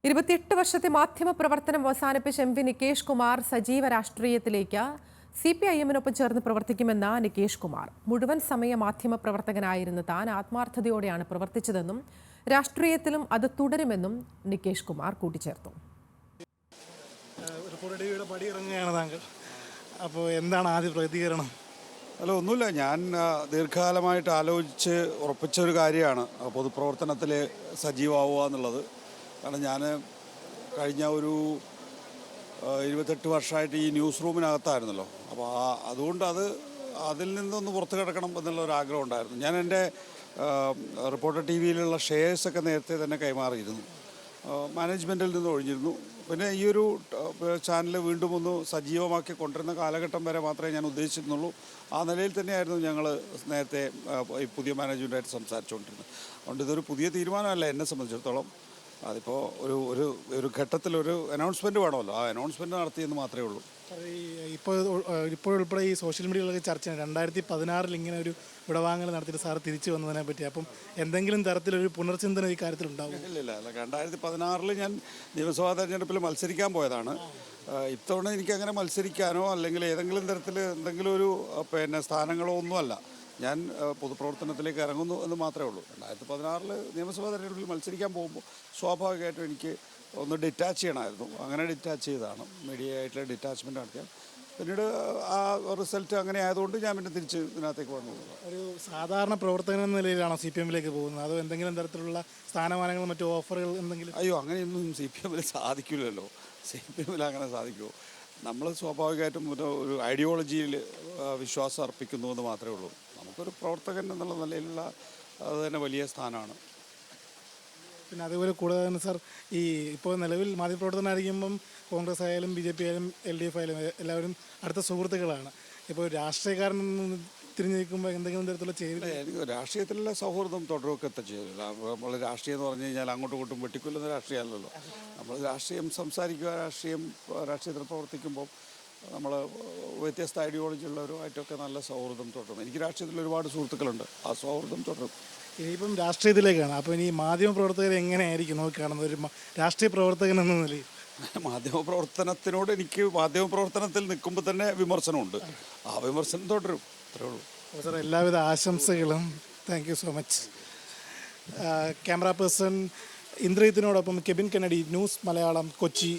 28 വർഷത്തെ മാധ്യമ പ്രവർത്തനം അവസാനിപ്പിച്ച എം.വി. നികേഷ് കുമാർ സജീവ രാഷ്ട്രീയത്തിലേക്ക് CPIM-നൊപ്പം ചേർന്ന് പ്രവർത്തിക്കുമെന്ന നികേഷ് കുമാർ. മുഴുവൻ സമയ മാധ്യമ പ്രവർത്തകനായിരുന്ന താൻ ആത്മാർത്ഥതയോടെയാണ് പ്രവർത്തിച്ചതെന്നും രാഷ്ട്രീയത്തിലും അത് തുടരുമെന്നും നികേഷ് കുമാർ കൂട്ടിച്ചേർത്തു. അപ്പോൾ എന്താണ് ആദ്യ പ്രതികരണം? അല്ല, ഒന്നുമില്ല. ഞാൻ ദീർഘകാലമായിട്ട് ആലോചിച്ച് ഉറപ്പിച്ചൊരു കാര്യമാണ് പൊതുപ്രവർത്തനത്തിൽ സജീവമാവുക എന്നുള്ളത്. കാരണം ഞാൻ കഴിഞ്ഞ ഒരു 28 വർഷമായിട്ട് ഈ ന്യൂസ് റൂമിനകത്തായിരുന്നല്ലോ. അപ്പോൾ അതുകൊണ്ട് അതിൽ നിന്നൊന്ന് പുറത്ത് കിടക്കണം എന്നുള്ളൊരാഗ്രഹം ഉണ്ടായിരുന്നു. ഞാൻ എൻ്റെ റിപ്പോർട്ടർ TV-യിലുള്ള ഷെയർസൊക്കെ നേരത്തെ തന്നെ കൈമാറിയിരുന്നു, മാനേജ്മെൻറ്റിൽ നിന്ന് ഒഴിഞ്ഞിരുന്നു. പിന്നെ ഈ ഒരു ചാനൽ വീണ്ടും ഒന്ന് സജീവമാക്കി കൊണ്ടുവരുന്ന കാലഘട്ടം വരെ മാത്രമേ ഞാൻ ഉദ്ദേശിച്ചിരുന്നുള്ളൂ. ആ നിലയിൽ തന്നെയായിരുന്നു ഞങ്ങൾ നേരത്തെ ഈ പുതിയ മാനേജ്മെൻറ്റായിട്ട് സംസാരിച്ചുകൊണ്ടിരുന്നത്. അതുകൊണ്ട് ഇതൊരു പുതിയ തീരുമാനമല്ല എന്നെ സംബന്ധിച്ചിടത്തോളം. അതിപ്പോൾ ഒരു ഘട്ടത്തിലൊരു അനൗൺസ്മെൻറ്റ് വേണമല്ലോ. ആ അനൗൺസ്മെൻറ്റ് നടത്തിയെന്ന് മാത്രമേ ഉള്ളൂ. ഇപ്പോഴുൾപ്പെടെ ഈ സോഷ്യൽ മീഡിയയിലൊക്കെ ചർച്ചയാണ് 2016 ഇങ്ങനെ ഒരു വിടവാങ്ങൽ നടത്തിയിട്ട് സാർ തിരിച്ചു വന്നതിനെ പറ്റി. അപ്പം എന്തെങ്കിലും തരത്തിലൊരു പുനർചിന്തനം ഈ കാര്യത്തിലുണ്ടാവും? ഇല്ല. 2016 ഞാൻ നിയമസഭാ തെരഞ്ഞെടുപ്പിൽ മത്സരിക്കാൻ പോയതാണ്. ഇത്തവണ എനിക്കങ്ങനെ മത്സരിക്കാനോ അല്ലെങ്കിൽ ഏതെങ്കിലും തരത്തിൽ എന്തെങ്കിലും ഒരു സ്ഥാനങ്ങളോ ഒന്നുമല്ല. ഞാൻ പൊതുപ്രവർത്തനത്തിലേക്ക് ഇറങ്ങുന്നു എന്ന് മാത്രമേ ഉള്ളൂ. 2016 നിയമസഭാ തെരഞ്ഞെടുപ്പിൽ മത്സരിക്കാൻ പോകുമ്പോൾ സ്വാഭാവികമായിട്ടും എനിക്ക് ഒന്ന് ഡിറ്റാച്ച് ചെയ്യണമായിരുന്നു. അങ്ങനെ ഡിറ്റാച്ച് ചെയ്തതാണ്, മീഡിയയായിട്ടുള്ള ഡിറ്റാച്ച്മെൻറ്റ് നടത്തിയാൽ. പിന്നീട് ആ റിസൾട്ട് അങ്ങനെ ആയതുകൊണ്ട് ഞാൻ പിന്നെ തിരിച്ച് ഇതിനകത്തേക്ക് വന്നു. ഒരു സാധാരണ പ്രവർത്തകൻ എന്ന നിലയിലാണോ CPM-ലേക്ക് പോകുന്നത്? അതോ എന്തെങ്കിലും തരത്തിലുള്ള സ്ഥാനമാനങ്ങൾ മറ്റു ഓഫറുകൾ എന്തെങ്കിലും? അയ്യോ, അങ്ങനെയൊന്നും CPM-ൽ സാധിക്കില്ലല്ലോ. CPM-ൽ അങ്ങനെ സാധിക്കുമോ? നമ്മൾ സ്വാഭാവികമായിട്ടും ഒരു ഐഡിയോളജിയിൽ വിശ്വാസം അർപ്പിക്കുന്നു എന്ന് മാത്രമേ ഉള്ളൂ. നമുക്കൊരു പ്രവർത്തകൻ എന്നുള്ള നിലയിലുള്ള അത് തന്നെ വലിയ സ്ഥാനമാണ്. പിന്നെ അതേപോലെ കൂടാതെ തന്നെ സാർ, ഈ ഇപ്പോൾ നിലവിൽ മാധ്യമപ്രവർത്തകനായിരിക്കുമ്പം കോൺഗ്രസ് ആയാലും BJP ആയാലും LDF ആയാലും എല്ലാവരും അടുത്ത സുഹൃത്തുക്കളാണ്. ഇപ്പോൾ രാഷ്ട്രീയക്കാരൻ തിരിഞ്ഞു നിൽക്കുമ്പോൾ എന്തെങ്കിലും തരത്തിലുള്ള ചെയ്തില്ല? എനിക്ക് രാഷ്ട്രീയത്തിലുള്ള സൗഹൃദം തുടരുകയൊക്കെ ചെയ്തില്ല. നമ്മൾ രാഷ്ട്രീയം എന്ന് പറഞ്ഞു കഴിഞ്ഞാൽ അങ്ങോട്ടും ഇങ്ങോട്ടും വെട്ടിക്കൊല്ലുന്ന രാഷ്ട്രീയമല്ലല്ലോ. നമ്മൾ രാഷ്ട്രീയം സംസാരിക്കുക, രാഷ്ട്രീയത്തിൽ പ്രവർത്തിക്കുമ്പോൾ നമ്മൾ വ്യത്യസ്ത ഐഡിയോളജി ഉള്ളവരുമായിട്ടൊക്കെ നല്ല സൗഹൃദം തുടരും. എനിക്ക് രാഷ്ട്രീയത്തിൽ ഒരുപാട് സുഹൃത്തുക്കളുണ്ട്, ആ സൗഹൃദം തുടരും. ഇനിയിപ്പം രാഷ്ട്രീയത്തിലേക്കാണ്. അപ്പോൾ ഇനി മാധ്യമപ്രവർത്തകർ എങ്ങനെയായിരിക്കും നോക്കിക്കാണുന്നത് ഒരു രാഷ്ട്രീയ പ്രവർത്തകൻ എന്ന നിലയിൽ? മാധ്യമപ്രവർത്തനത്തിനോട് എനിക്ക് മാധ്യമപ്രവർത്തനത്തിൽ നിൽക്കുമ്പോൾ തന്നെ വിമർശനമുണ്ട്. ആ വിമർശനം തുടരും, അത്രേ ഉള്ളൂ. അപ്പോൾ സാർ, എല്ലാവിധ ആശംസകളും. Thank you so much. Camera person ഇന്ദ്രജിത്തിനോടൊപ്പം Kevin Kennedy, news Malayalam, Kochi.